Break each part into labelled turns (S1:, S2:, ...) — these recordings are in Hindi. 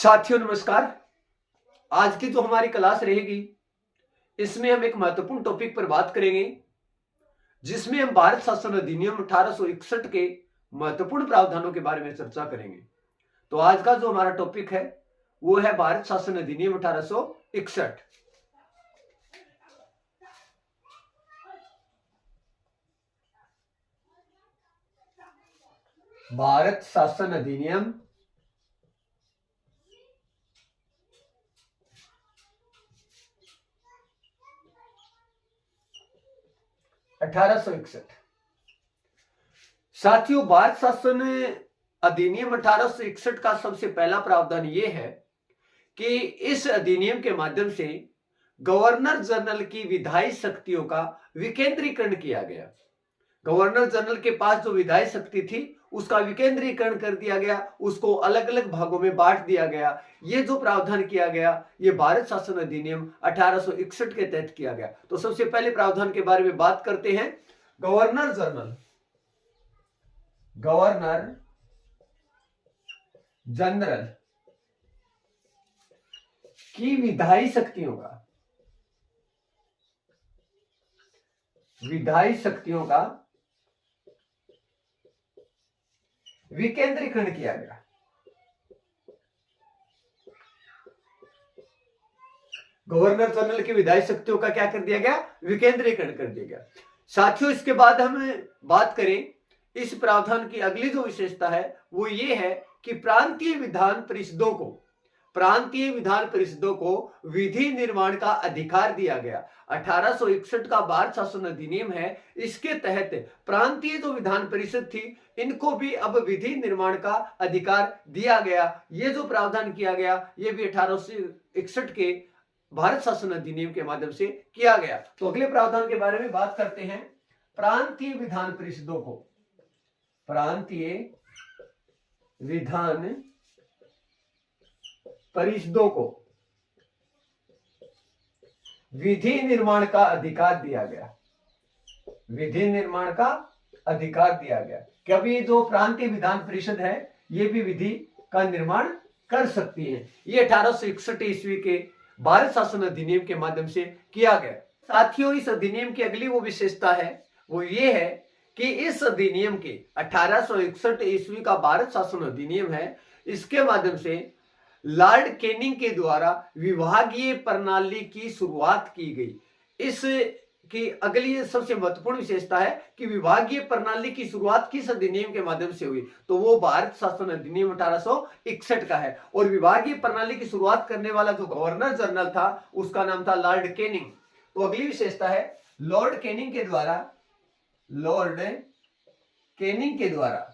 S1: साथियों नमस्कार। आज की जो हमारी क्लास रहेगी इसमें हम एक महत्वपूर्ण टॉपिक पर बात करेंगे जिसमें हम भारत शासन अधिनियम 1861 के महत्वपूर्ण प्रावधानों के बारे में चर्चा करेंगे। तो आज का जो हमारा टॉपिक है वो है भारत शासन अधिनियम 1861। भारत शासन अधिनियम 1861। साथियों, भारत शासन अधिनियम 1861 का सबसे पहला प्रावधान यह है कि इस अधिनियम के माध्यम से गवर्नर जनरल की विधायी शक्तियों का विकेंद्रीकरण किया गया। गवर्नर जनरल के पास जो विधायी शक्ति थी उसका विकेंद्रीकरण कर दिया गया, उसको अलग अलग भागों में बांट दिया गया। ये जो प्रावधान किया गया ये भारत शासन अधिनियम 1861 के तहत किया गया। तो सबसे पहले प्रावधान के बारे में बात करते हैं। गवर्नर जनरल की विधायी शक्तियों का विकेंद्रीकरण किया गया। गवर्नर जनरल की विधायी शक्तियों का क्या कर दिया गया? विकेंद्रीकरण कर दिया गया। साथियों, इसके बाद हम बात करें इस प्रावधान की अगली जो विशेषता है वो ये है कि प्रांतीय विधान परिषदों को विधि निर्माण का अधिकार दिया गया। 1861 का भारत शासन अधिनियम है, इसके तहत प्रांतीय जो विधान परिषद थी इनको भी अब विधि निर्माण का अधिकार दिया गया। ये जो प्रावधान किया गया ये भी 1861 के भारत शासन अधिनियम के माध्यम से किया गया। तो अगले प्रावधान के बारे में बात करते हैं। प्रांतीय विधान परिषदों को विधि निर्माण का अधिकार दिया गया। कभी जो प्रांतीय विधान परिषद है ये भी विधि का निर्माण कर सकती है। ये 1861 ईस्वी के भारत शासन अधिनियम के माध्यम से किया गया। साथियों, इस अधिनियम की अगली वो विशेषता है वो ये है कि इस अधिनियम के 1861 ईस्वी का भारत शासन अधिनियम है, इसके माध्यम से लॉर्ड कैनिंग के द्वारा विभागीय प्रणाली की शुरुआत की गई। इसकी अगली सबसे महत्वपूर्ण विशेषता है कि विभागीय प्रणाली की शुरुआत किस अधिनियम के माध्यम से हुई? तो वो भारत शासन अधिनियम 1861 का है। और विभागीय प्रणाली की शुरुआत करने वाला जो गवर्नर जनरल था उसका नाम था लॉर्ड कैनिंग। तो अगली विशेषता है लॉर्ड कैनिंग के द्वारा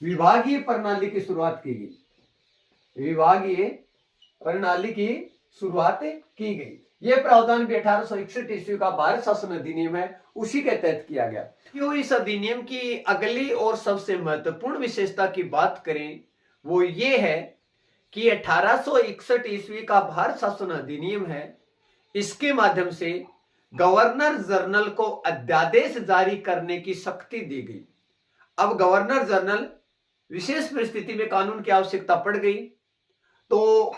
S1: विभागीय प्रणाली की शुरुआत की गई। यह प्रावधान भी 1861 ईस्वी का भारत शासन अधिनियम है, उसी के तहत किया गया। क्यों इस अधिनियम की अगली और सबसे महत्वपूर्ण विशेषता की बात करें वो ये है कि 1861 ईस्वी का भारत शासन अधिनियम है, इसके माध्यम से गवर्नर जनरल को अध्यादेश जारी करने की शक्ति दी गई। अब गवर्नर जनरल विशेष परिस्थिति में कानून की आवश्यकता पड़ गई तो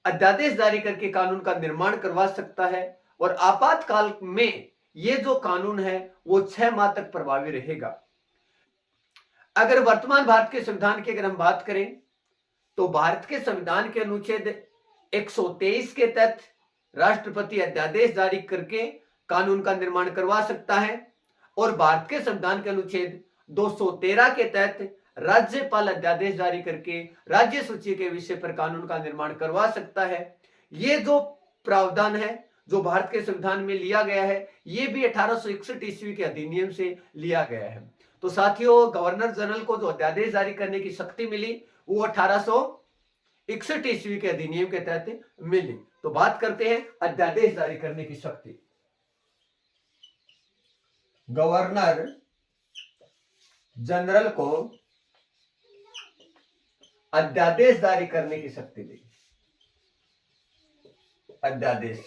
S1: अध्यादेश जारी करके कानून का निर्माण करवा सकता है। और आपातकाल में ये जो कानून है वो 6 माह तक प्रभावी रहेगा। अगर वर्तमान भारत के संविधान की अगर हम बात करें तो भारत के संविधान के अनुच्छेद 123 के तहत राष्ट्रपति अध्यादेश जारी करके कानून का निर्माण करवा सकता है। और भारत के संविधान के अनुच्छेद 213 के तहत राज्यपाल अध्यादेश जारी करके राज्य सूची के विषय पर कानून का निर्माण करवा सकता है। ये जो प्रावधान है जो भारत के संविधान में लिया गया है ये भी 1861 ईस्वी के अधिनियम से लिया गया है। तो साथियों, गवर्नर जनरल को जो अध्यादेश जारी करने की शक्ति मिली वो 1861 ईस्वी के अधिनियम के तहत मिली। तो बात करते हैं अध्यादेश जारी करने की शक्ति। गवर्नर जनरल को अध्यादेश जारी करने की शक्ति दी। अध्यादेश,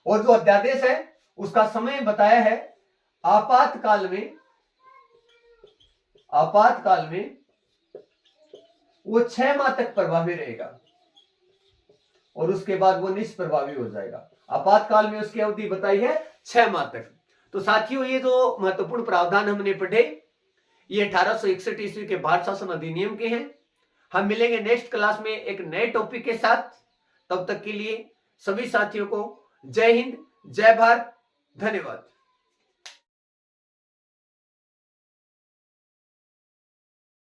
S1: और जो अध्यादेश है उसका समय बताया है आपातकाल में वो 6 माह तक प्रभावी रहेगा और उसके बाद वो निष्प्रभावी हो जाएगा। आपातकाल में उसकी अवधि बताई है 6 माह तक। तो साथियों, ये जो महत्वपूर्ण प्रावधान हमने पढ़े ये 1861 ईस्वी के भारत शासन अधिनियम के हैं। हम मिलेंगे नेक्स्ट क्लास में एक नए टॉपिक के साथ। तब तक के लिए सभी साथियों को जय हिंद, जय भारत, धन्यवाद।